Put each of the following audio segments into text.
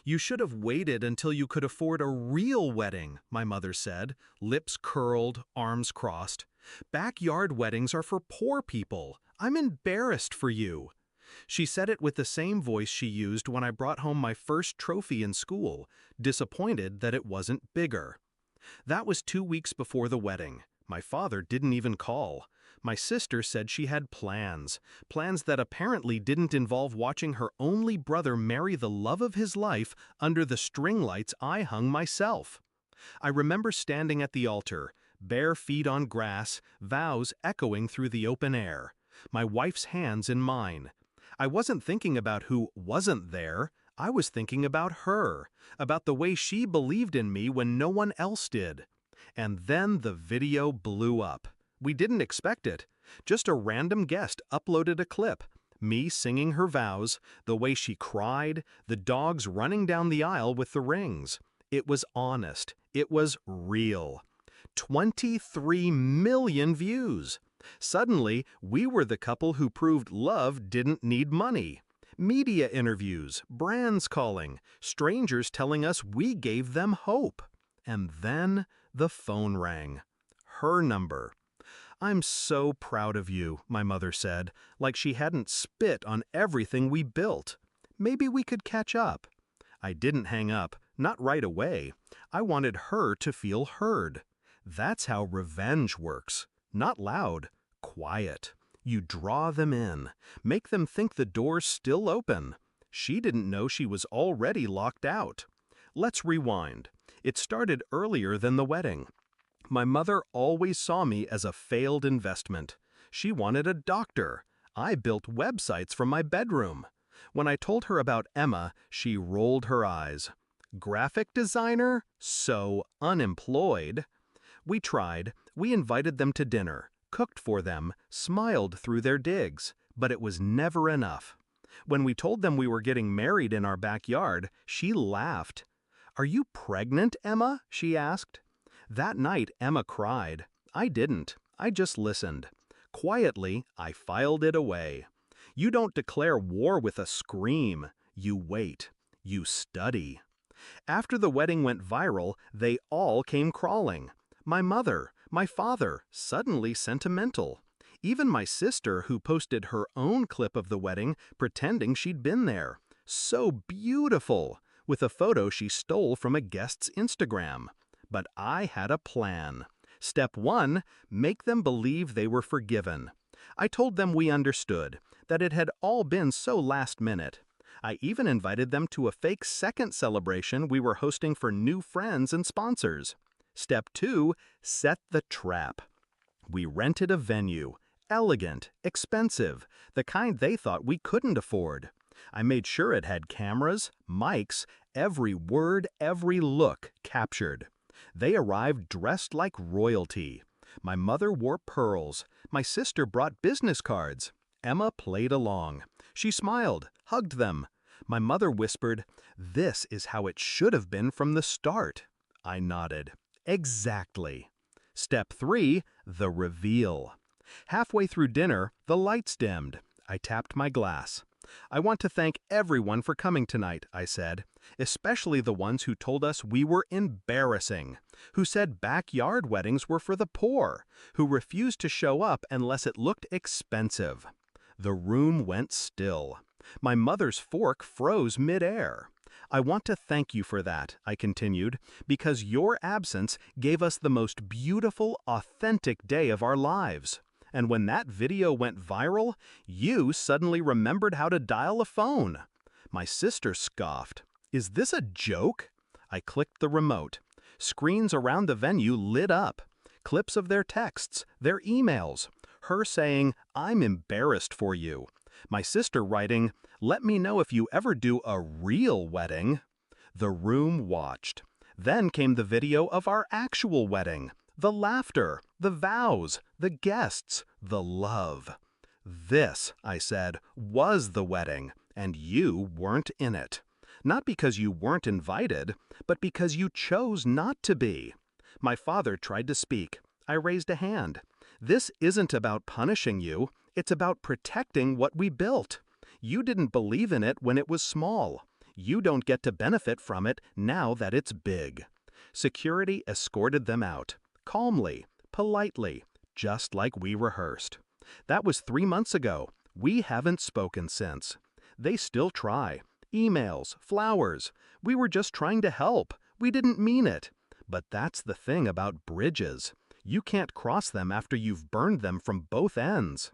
You should have waited until you could afford a real wedding, my mother said, lips curled, arms crossed. Backyard weddings are for poor people. I'm embarrassed for you. She said it with the same voice she used when I brought home my first trophy in school, disappointed that it wasn't bigger. That was 2 weeks before the wedding. My father didn't even call. My sister said she had plans that apparently didn't involve watching her only brother marry the love of his life under the string lights I hung myself. I remember standing at the altar, bare feet on grass, vows echoing through the open air, my wife's hands in mine. I wasn't thinking about who wasn't there. I was thinking about her, about the way she believed in me when no one else did. And then the video blew up. We didn't expect it. Just a random guest uploaded a clip. Me singing her vows, the way she cried, the dogs running down the aisle with the rings. It was honest. It was real. 23 million views. Suddenly, we were the couple who proved love didn't need money. Media interviews, brands calling, strangers telling us we gave them hope. And then the phone rang. Her number. "I'm so proud of you," my mother said, like she hadn't spit on everything we built. "Maybe we could catch up." I didn't hang up, not right away. I wanted her to feel heard. That's how revenge works. Not loud, quiet. You draw them in, make them think the door's still open. She didn't know she was already locked out. Let's rewind. It started earlier than the wedding. My mother always saw me as a failed investment. She wanted a doctor. I built websites from my bedroom. When I told her about Emma, she rolled her eyes. Graphic designer? So unemployed. We tried. We invited them to dinner, cooked for them, smiled through their digs, but it was never enough. When we told them we were getting married in our backyard, she laughed. "Are you pregnant, Emma?" she asked. That night, Emma cried. I didn't. I just listened. Quietly, I filed it away. You don't declare war with a scream. You wait. You study. After the wedding went viral, they all came crawling. My mother, my father, suddenly sentimental. Even my sister, who posted her own clip of the wedding, pretending she'd been there. So beautiful, with a photo she stole from a guest's Instagram. But I had a plan. Step 1, make them believe they were forgiven. I told them we understood, that it had all been so last minute. I even invited them to a fake second celebration we were hosting for new friends and sponsors. Step 2, set the trap. We rented a venue. Elegant, expensive, the kind they thought we couldn't afford. I made sure it had cameras, mics, every word, every look captured. They arrived dressed like royalty. My mother wore pearls. My sister brought business cards. Emma played along. She smiled, hugged them. My mother whispered, "This is how it should have been from the start." I nodded. Exactly. Step 3, the reveal. Halfway through dinner, the lights dimmed. I tapped my glass. "I want to thank everyone for coming tonight," I said, "especially the ones who told us we were embarrassing, who said backyard weddings were for the poor, who refused to show up unless it looked expensive." The room went still. My mother's fork froze midair. "I want to thank you for that," I continued, "because your absence gave us the most beautiful, authentic day of our lives. And when that video went viral, you suddenly remembered how to dial a phone." My sister scoffed. "Is this a joke?" I clicked the remote. Screens around the venue lit up. Clips of their texts, their emails. Her saying, "I'm embarrassed for you." My sister writing, "Let me know if you ever do a real wedding." The room watched. Then came the video of our actual wedding. The laughter, the vows, the guests, the love. "This," I said, "was the wedding, and you weren't in it. Not because you weren't invited, but because you chose not to be." My father tried to speak. I raised a hand. "This isn't about punishing you. It's about protecting what we built. You didn't believe in it when it was small. You don't get to benefit from it now that it's big. Security escorted them out, calmly, politely, just like we rehearsed. That was 3 months ago. We haven't spoken since. They still try. Emails, flowers. We were just trying to help. We didn't mean it. But that's the thing about bridges. You can't cross them after you've burned them from both ends.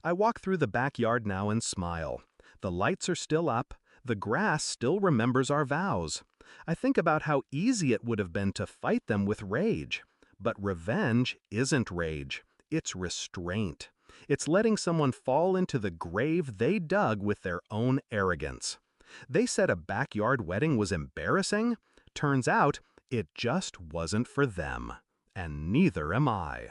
I walk through the backyard now and smile. The lights are still up. The grass still remembers our vows. I think about how easy it would have been to fight them with rage. But revenge isn't rage. It's restraint. It's letting someone fall into the grave they dug with their own arrogance. They said a backyard wedding was embarrassing. Turns out, it just wasn't for them. And neither am I.